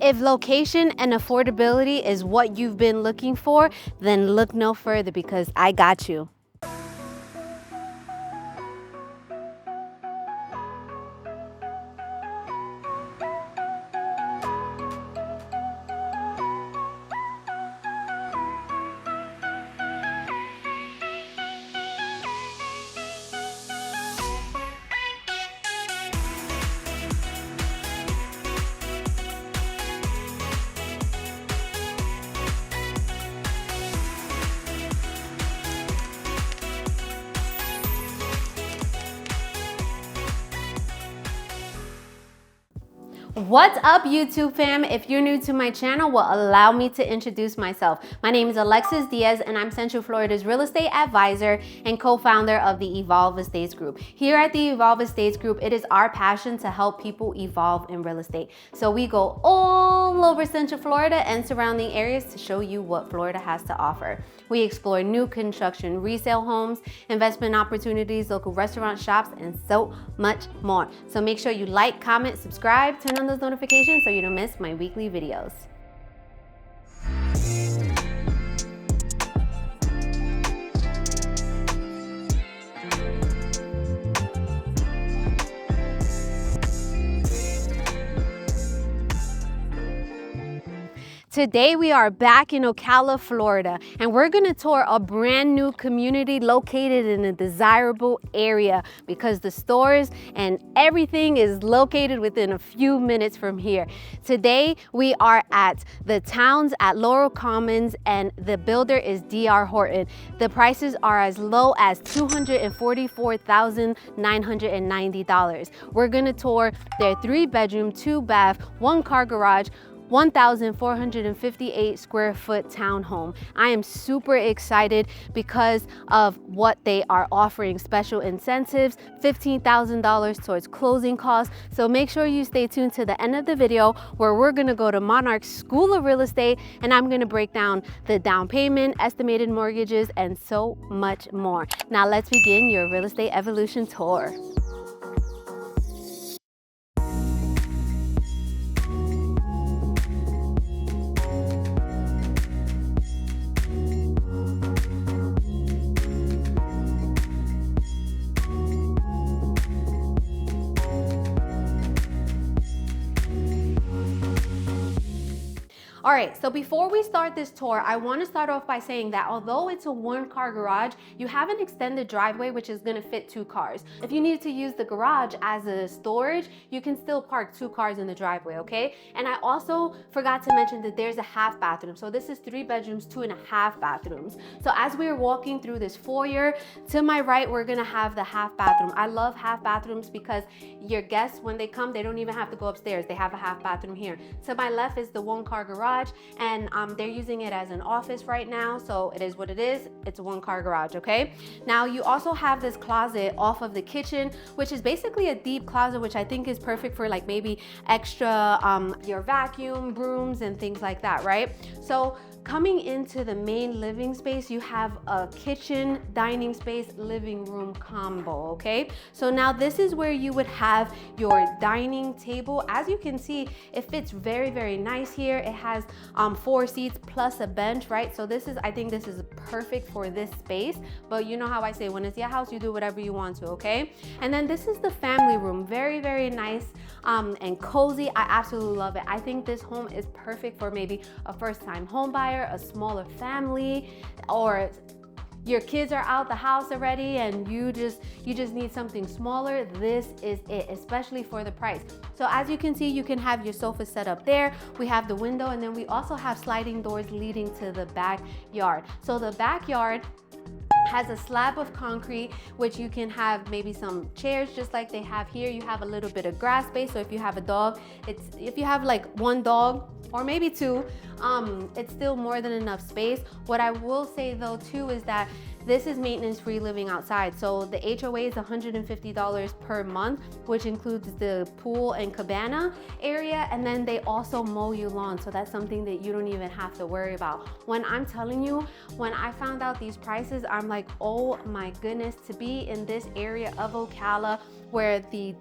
If location and affordability is what you've been looking for, then look no further because I got you. What's up, YouTube fam? If you're new to my channel, well, allow me to introduce myself. My name is Alexis Diaz and I'm Central Florida's real estate advisor and co-founder of the Evolve Estates Group. Here at the Evolve Estates Group, it is our passion to help people evolve in real estate. So we go all over Central Florida and surrounding areas to show you what Florida has to offer. We explore new construction, resale homes, investment opportunities, local restaurant shops, and so much more. So make sure you like, comment, subscribe, turn on those notifications so you don't miss my weekly videos. Today we are back in Ocala, Florida, and we're gonna tour a brand new community located in a desirable area because the stores and everything is located within a few minutes from here. Today we are at the Towns at Laurel Commons and the builder is DR Horton. The prices are as low as $244,990. We're gonna tour their 3-bedroom, 2-bath, 1-car garage, 1,458 square foot townhome. I am super excited because of what they are offering. Special incentives, $15,000 towards closing costs. So make sure you stay tuned to the end of the video where we're gonna go to Monarch School of Real Estate and I'm gonna break down the down payment, estimated mortgages, and so much more. Now let's begin your real estate evolution tour. All right, so before we start this tour, I want to start off by saying that although it's a 1-car garage, you have an extended driveway which is going to fit 2 cars. If you need to use the garage as a storage, you can still park 2 cars in the driveway, okay? And I also forgot to mention that there's a half bathroom. So this is 3 bedrooms, 2.5 bathrooms. So as we're walking through this foyer, to my right, we're going to have the half bathroom. I love half bathrooms because your guests, when they come, they don't even have to go upstairs. They have a half bathroom here. To my left is the 1-car garage. And they're using it as an office right now, so it is what it is. It's a 1-car garage, okay? Now you also have this closet off of the kitchen, which is basically a deep closet, which I think is perfect for like maybe extra your vacuum, brooms, and things like that, right? So coming into the main living space, you have a kitchen, dining space, living room combo, okay? So now this is where you would have your dining table. As you can see, it fits very, very nice here. It has 4 seats plus a bench, right? So this is, I think this is perfect for this space, but you know how I say, when it's your house, you do whatever you want to, okay? And then this is the family room, very, very nice and cozy. I absolutely love it. I think this home is perfect for maybe a first-time home buyer, a smaller family, or your kids are out the house already and you just need something smaller. This is it, especially for the price. So as you can see, you can have your sofa set up there. We have the window, and then we also have sliding doors leading to the backyard. So the backyard has a slab of concrete, which you can have maybe some chairs just like they have here. You have a little bit of grass space, so if you have a dog, if you have like 1 dog or maybe 2, it's still more than enough space. What I will say though too is that this is maintenance-free living outside. So the HOA is $150 per month, which includes the pool and cabana area. And then they also mow your lawn. So that's something that you don't even have to worry about. When I'm telling you, when I found out these prices, I'm like, oh my goodness, to be in this area of Ocala where the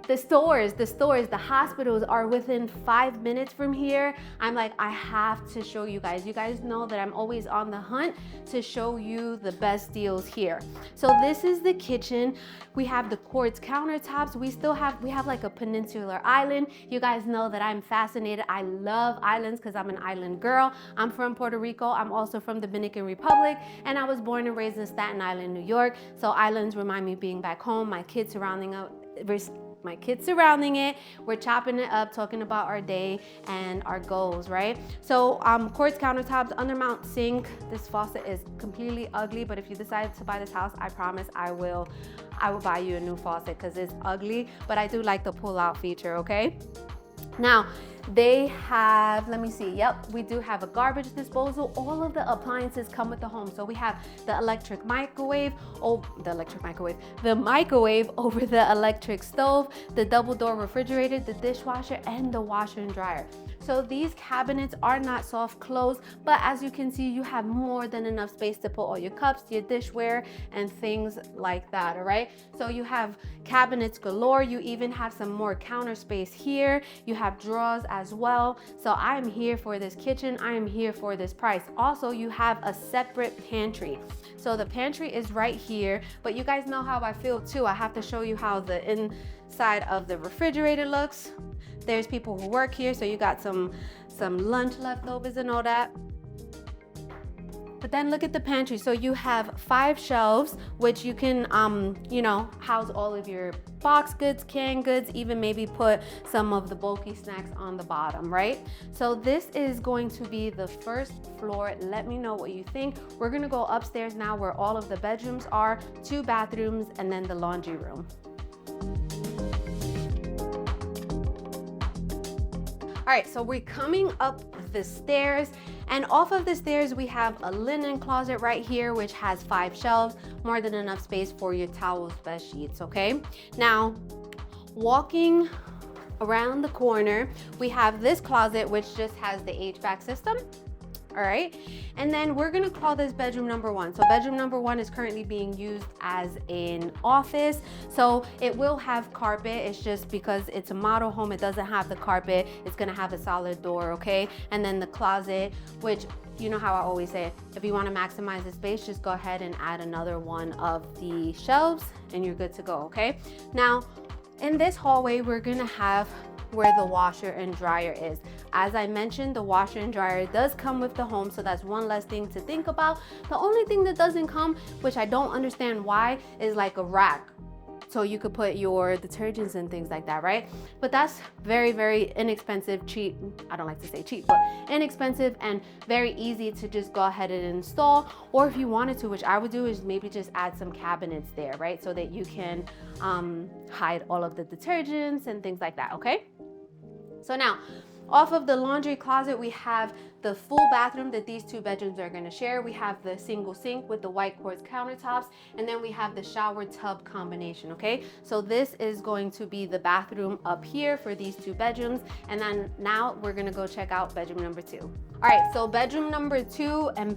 The stores, the hospitals are within 5 minutes from here. I'm like, I have to show you guys. You guys know that I'm always on the hunt to show you the best deals here. So this is the kitchen. We have the quartz countertops. We have like a peninsular island. You guys know that I'm fascinated. I love islands because I'm an island girl. I'm from Puerto Rico. I'm also from Dominican Republic, and I was born and raised in Staten Island, New York. So islands remind me of being back home. My kids surrounding it. We're chopping it up, talking about our day and our goals, right? So quartz countertops, undermount sink. This faucet is completely ugly, but if you decide to buy this house, I promise I will buy you a new faucet because it's ugly, but I do like the pull out feature, okay? Now, they have, let me see, yep, we do have a garbage disposal. All of the appliances come with the home. So we have the electric microwave, the microwave over the electric stove, the double door refrigerator, the dishwasher, and the washer and dryer. So these cabinets are not soft close, but as you can see, you have more than enough space to put all your cups, your dishware, and things like that, all right? So you have cabinets galore. You even have some more counter space here. You have drawers as well. So I'm here for this kitchen. I am here for this price. Also, you have a separate pantry. So the pantry is right here, but you guys know how I feel too. I have to show you how the inside of the refrigerator looks. There's people who work here, so you got some lunch leftovers and all that. But then look at the pantry. So you have 5 shelves, which you can, house all of your box goods, canned goods, even maybe put some of the bulky snacks on the bottom, right? So this is going to be the first floor. Let me know what you think. We're gonna go upstairs now where all of the bedrooms are, 2 bathrooms, and then the laundry room. All right, so we're coming up the stairs, and off of the stairs, we have a linen closet right here, which has 5 shelves, more than enough space for your towels, bed sheets, okay? Now, walking around the corner, we have this closet, which just has the HVAC system. All right, and then we're gonna call this bedroom number 1. So bedroom number 1 is currently being used as an office. So it will have carpet. It's just because it's a model home, it doesn't have the carpet. It's gonna have a solid door, okay? And then the closet, which you know how I always say, if you wanna maximize the space, just go ahead and add another one of the shelves and you're good to go, okay? Now, in this hallway, we're gonna have where the washer and dryer is. As I mentioned, the washer and dryer does come with the home, so that's one less thing to think about. The only thing that doesn't come, which I don't understand why, is like a rack. So you could put your detergents and things like that, right? But that's very, very inexpensive, cheap. I don't like to say cheap, but inexpensive and very easy to just go ahead and install. Or if you wanted to, which I would do, is maybe just add some cabinets there, right? So that you can hide all of the detergents and things like that, okay? So now, off of the laundry closet, we have the full bathroom that these 2 bedrooms are gonna share. We have the single sink with the white quartz countertops, and then we have the shower tub combination, okay? So this is going to be the bathroom up here for these 2 bedrooms. And then now we're gonna go check out bedroom number 2. All right, so bedroom number 2 and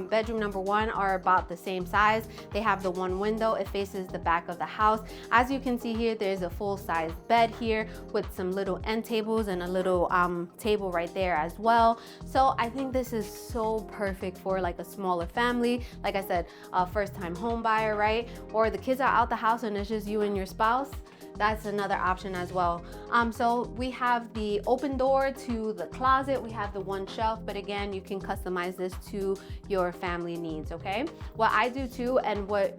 bedroom number 1 are about the same size. They have the 1 window. It faces the back of the house. As you can see here, there's a full-size bed here with some little end tables and a little table right there as well. So I think this is so perfect for like a smaller family. Like I said, a first-time home buyer, right? Or the kids are out the house and it's just you and your spouse. That's another option as well. So we have the open door to the closet. We have the 1 shelf, but again, you can customize this to your family needs, okay? What I do too, and what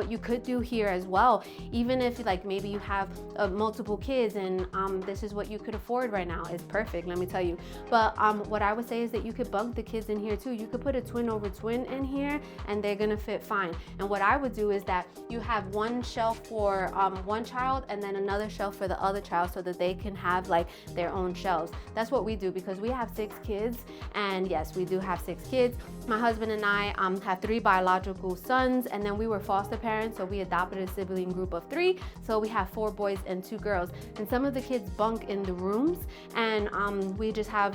you could do here as well, even if like maybe you have multiple kids and this is what you could afford right now, is perfect, let me tell you. But what I would say is that you could bunk the kids in here too. You could put a twin over twin in here and they're gonna fit fine. And what I would do is that you have 1 shelf for 1 child and then another shelf for the other child so that they can have like their own shelves. That's what we do because we have 6 kids, and yes, we do have 6 kids. My husband and I have 3 biological sons, and then we were foster parents, so we adopted a sibling group of 3. So we have 4 boys and 2 girls, and some of the kids bunk in the rooms, and we just have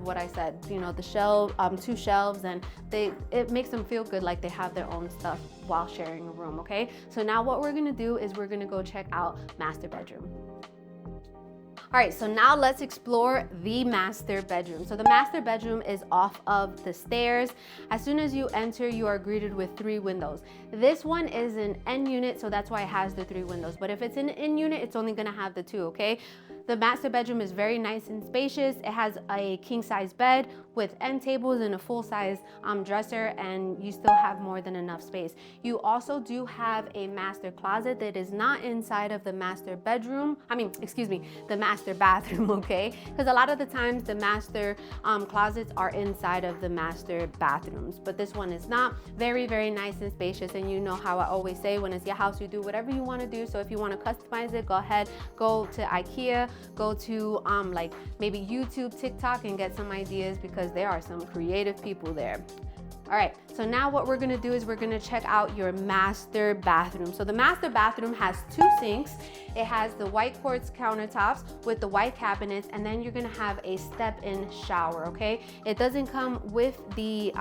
what I said, you know, the 2 shelves, and it makes them feel good like they have their own stuff. while sharing a room, okay? So now what we're gonna do is we're gonna go check out master bedroom. All right, so now let's explore the master bedroom. So the master bedroom is off of the stairs. As soon as you enter, you are greeted with 3 windows. This one is an end unit, so that's why it has the 3 windows. But if it's an in unit, it's only gonna have the 2, okay? The master bedroom is very nice and spacious. It has a king size bed with end tables and a full size dresser, and you still have more than enough space. You also do have a master closet that is not inside of the master bedroom. The master bathroom, okay? Because a lot of the times the master closets are inside of the master bathrooms, but this one is not. Very, very nice and spacious, and you know how I always say, when it's your house, you do whatever you want to do. So if you want to customize it, go ahead, go to IKEA, go to like maybe YouTube, TikTok, and get some ideas, because there are some creative people there. All right, so now what we're gonna do is we're gonna check out your master bathroom. So the master bathroom has 2 sinks. It has the white quartz countertops with the white cabinets, and then you're gonna have a step-in shower, okay? It doesn't come with the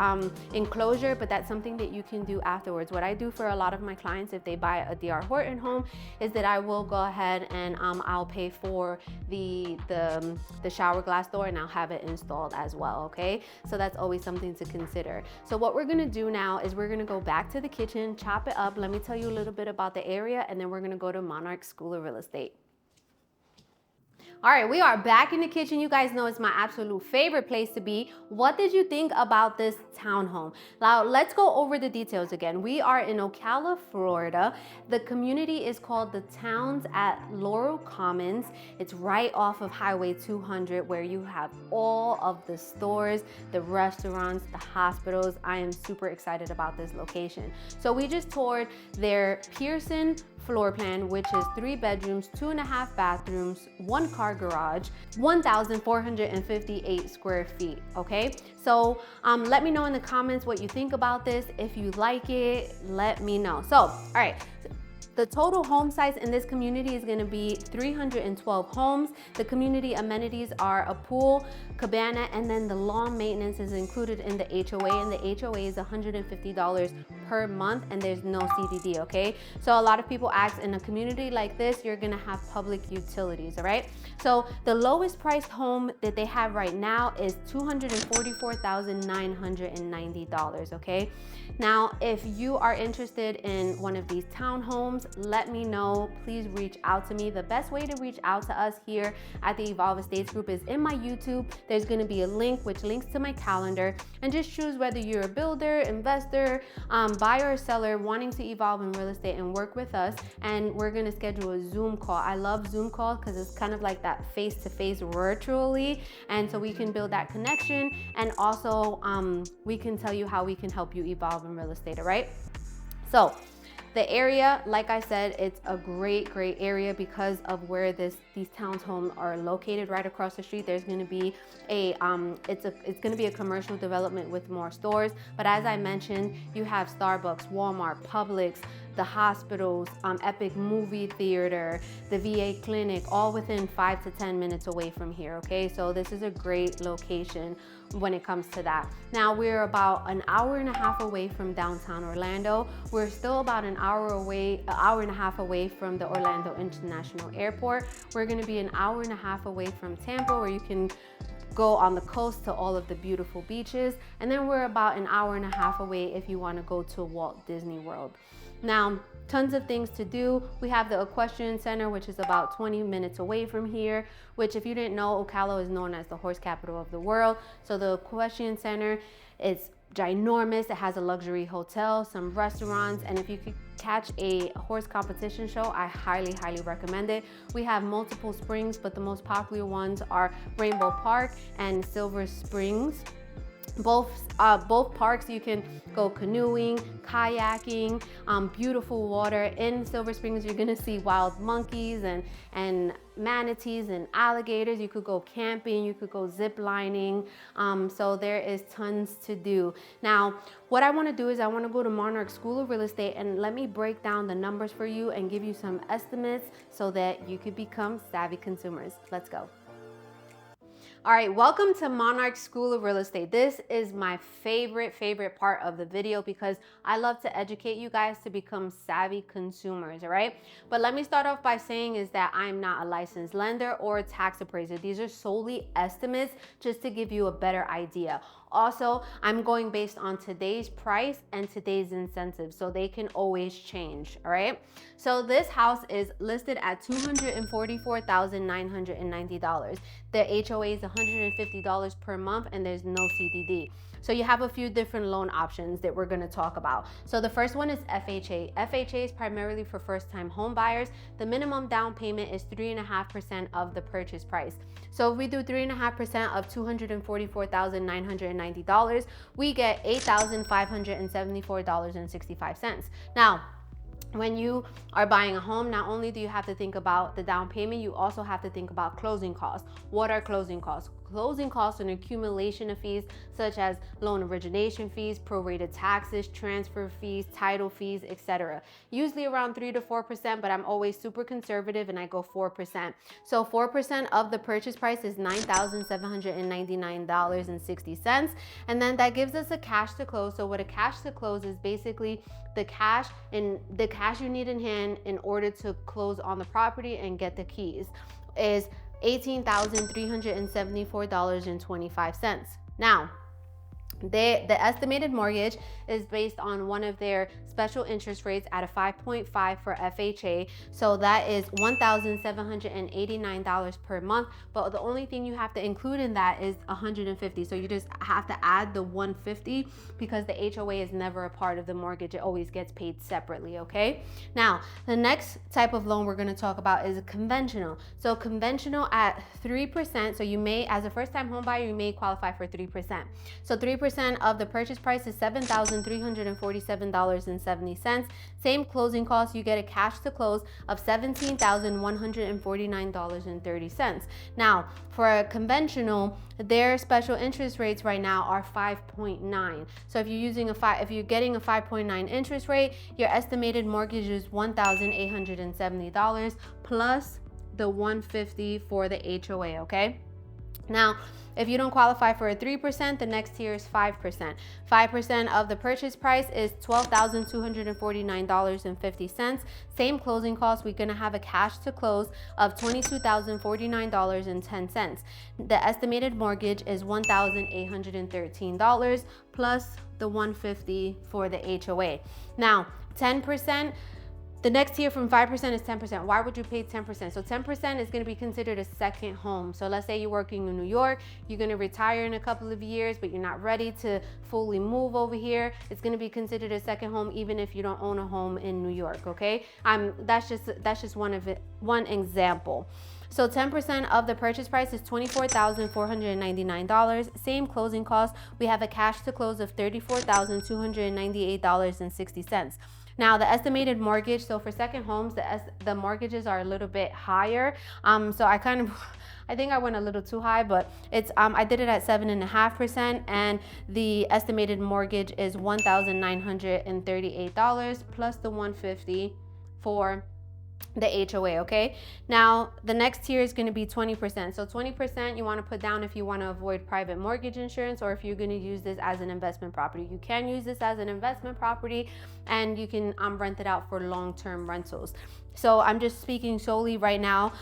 enclosure, but that's something that you can do afterwards. What I do for a lot of my clients, if they buy a DR Horton home, is that I will go ahead and I'll pay for the shower glass door, and I'll have it installed as well, okay? So that's always something to consider. So what we're gonna do now is we're gonna go back to the kitchen, chop it up. Let me tell you a little bit about the area, and then we're gonna go to Monarch School of Real Estate. All right, we are back in the kitchen. You guys know it's my absolute favorite place to be. What did you think about this townhome? Now, let's go over the details again. We are in Ocala, Florida. The community is called the Towns at Laurel Commons. It's right off of Highway 200, where you have all of the stores, the restaurants, the hospitals. I am super excited about this location. So we just toured their Pearson floor plan, which is 3 bedrooms, 2.5 bathrooms, 1 car garage, 1,458 square feet, okay? So let me know in the comments what you think about this. If you like it, let me know. So, all right. The total home size in this community is gonna be 312 homes. The community amenities are a pool, cabana, and then the lawn maintenance is included in the HOA, and the HOA is $150 per month, and there's no CDD, okay? So a lot of people ask, in a community like this, you're gonna have public utilities, all right? So the lowest priced home that they have right now is $244,990, okay? Now, if you are interested in one of these townhomes, let me know. Please reach out to me. The best way to reach out to us here at the Evolve Estates Group is in my YouTube. There's gonna be a link which links to my calendar, and just choose whether you're a builder, investor, buyer or seller wanting to evolve in real estate and work with us, and we're gonna schedule a Zoom call. I love Zoom calls because it's kind of like that face-to-face virtually, and so we can build that connection, and also we can tell you how we can help you evolve in real estate, all right? So the area, like I said, it's a great area because of where these townhomes are located. Right across the street, there's going to be it's going to be a commercial development with more stores. But as I mentioned, you have Starbucks, Walmart, Publix, the hospitals, Epic Movie Theater, the VA clinic, all within 5 to 10 minutes away from here, okay? So this is a great location when it comes to that. Now, we're about an hour and a half away from downtown Orlando. We're still about an hour and a half away from the Orlando International Airport. We're gonna be an hour and a half away from Tampa, where you can go on the coast to all of the beautiful beaches. And then we're about an hour and a half away if you wanna go to Walt Disney World. Now, tons of things to do. We have the Equestrian Center, which is about 20 minutes away from here, which, if you didn't know, Ocala is known as the horse capital of the world. So the Equestrian Center is ginormous. It has a luxury hotel, some restaurants, and if you could catch a horse competition show, I highly recommend it. We have multiple springs, but the most popular ones are Rainbow Park and Silver Springs. Both parks, you can go canoeing, kayaking, beautiful water. In Silver Springs, you're gonna see wild monkeys and manatees and alligators. You could go camping, you could go zip lining. So there is tons to do. Now, what I wanna do is I wanna go to Monarch School of Real Estate, and let me break down the numbers for you and give you some estimates so that you could become savvy consumers. Let's go. All right, welcome to Monarch School of Real Estate. This is my favorite part of the video because I love to educate you guys to become savvy consumers, all right? But let me start off by saying is that I'm not a licensed lender or a tax appraiser. These are solely estimates just to give you a better idea. Also, I'm going based on today's price and today's incentives, so they can always change, all right? So this house is listed at $244,990. The HOA is $150 per month and there's no CDD. So you have a few different loan options that we're gonna talk about. So the first one is FHA. FHA is primarily for first-time home buyers. The minimum down payment is 3.5% of the purchase price. So if we do 3.5% of $244,990, we get $8,574.65. Now, when you are buying a home, not only do you have to think about the down payment, you also have to think about closing costs. What are closing costs? Closing costs are an accumulation of fees such as loan origination fees, prorated taxes, transfer fees, title fees, etc. Usually around 3 to 4%, but I'm always super conservative and I go 4%. So 4% of the purchase price is $9,799.60. And then that gives us a cash to close. So what a cash to close is basically the cash you need in hand in order to close on the property and get the keys is $18,374.25. Now, the estimated mortgage is based on one of their special interest rates at a 5.5 for FHA. So that is $1,789 per month. But the only thing you have to include in that is $150. So you just have to add the $150 because the HOA is never a part of the mortgage. It always gets paid separately, okay? Now, the next type of loan we're gonna talk about is a conventional. So conventional at 3%. So you may, as a first-time home buyer, you may qualify for 3%. So 3% of the purchase price is $7,347.70. Same closing costs, you get a cash to close of $17,149.30. Now, for a conventional, their special interest rates right now are 5.9. So if you're getting a 5.9 interest rate, your estimated mortgage is $1,870 plus the $150 for the HOA, okay? Now, if you don't qualify for a 3%, the next tier is 5%. 5% of the purchase price is $12,249.50. Same closing costs, we're gonna have a cash to close of $22,049.10. The estimated mortgage is $1,813 plus the $150 for the HOA. Now, 10%, the next tier from 5% is 10%. Why would you pay 10%? So 10% is going to be considered a second home. So let's say you're working in New York, you're going to retire in a couple of years, but you're not ready to fully move over here. It's going to be considered a second home even if you don't own a home in New York, okay? That's just one example. So 10% of the purchase price is $24,499. Same closing costs. We have a cash to close of $34,298.60. Now, the estimated mortgage, so for second homes, the mortgages are a little bit higher. So I think I went a little too high, but it's I did it at 7.5%, and the estimated mortgage is $1,938 plus the $150 for the HOA, okay? Now, the next tier is going to be 20%. So 20% you want to put down if you want to avoid private mortgage insurance or if you're going to use this as an investment property. You can use this as an investment property and you can rent it out for long-term rentals. So I'm just speaking solely right now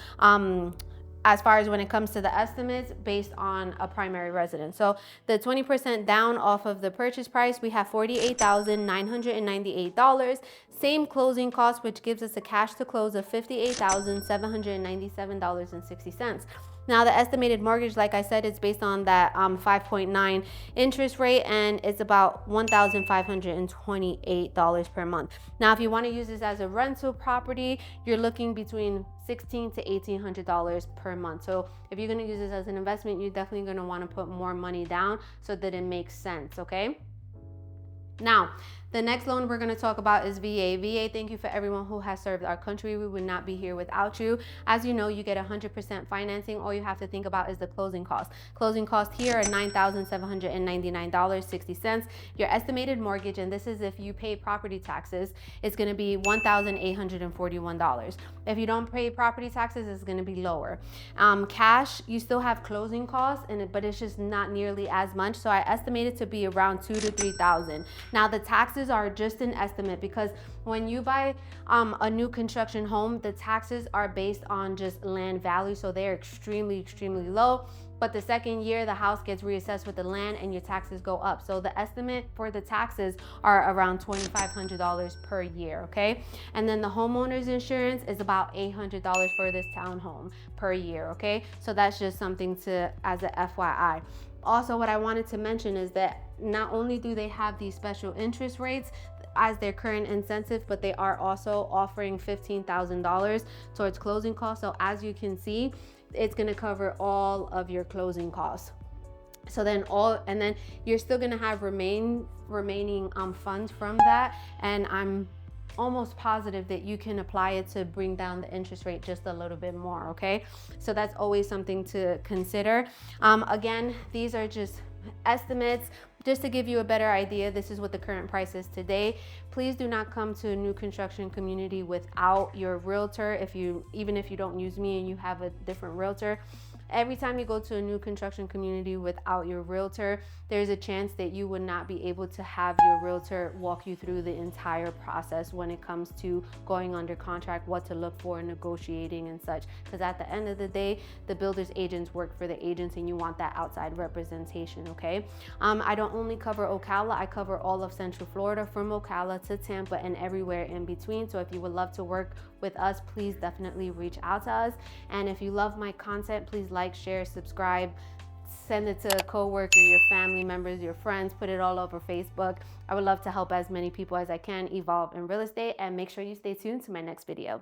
as far as when it comes to the estimates based on a primary residence. So the 20% down off of the purchase price, we have $48,998. Same closing cost, which gives us a cash to close of $58,797.60. Now, the estimated mortgage, like I said, is based on that 5.9 interest rate, and it's about $1,528 per month. Now, if you want to use this as a rental property, you're looking between $1,600 to $1,800 per month. So if you're going to use this as an investment, you're definitely going to want to put more money down so that it makes sense, okay? Now, The next loan we're going to talk about is VA. VA, thank you for everyone who has served our country. We would not be here without you. As you know, you get 100% financing. All you have to think about is the closing costs. Closing costs here are $9,799.60. Your estimated mortgage, and this is if you pay property taxes, is going to be $1,841. If you don't pay property taxes, it's going to be lower. Cash, you still have closing costs, but it's just not nearly as much. So I estimate it to be around $2,000 to $3,000. Now the taxes are just an estimate, because when you buy a new construction home, the taxes are based on just land value, so they're extremely low. But the second year, the house gets reassessed with the land and your taxes go up. So the estimate for the taxes are around $2,500 per year, okay? And then the homeowner's insurance is about $800 for this townhome per year, okay? So that's just something to, as a FYI. Also, what I wanted to mention is that not only do they have these special interest rates as their current incentive, but they are also offering $15,000 towards closing costs. So as you can see, it's going to cover all of your closing costs. So then you're still going to have remaining funds from that, and I'm almost positive that you can apply it to bring down the interest rate just a little bit more, okay? So that's always something to consider. Again, these are just estimates. Just to give you a better idea, this is what the current price is today. Please do not come to a new construction community without your realtor. Even if you don't use me and you have a different realtor, every time you go to a new construction community without your realtor, there's a chance that you would not be able to have your realtor walk you through the entire process when it comes to going under contract, what to look for, negotiating and such. Because at the end of the day, the builder's agents work for the agents, and you want that outside representation, okay? I don't only cover Ocala, I cover all of Central Florida, from Ocala to Tampa and everywhere in between. So if you would love to work with us, please definitely reach out to us. And if you love my content, please like, share, subscribe, send it to a coworker, your family members, your friends, put it all over Facebook. I would love to help as many people as I can evolve in real estate, and make sure you stay tuned to my next video.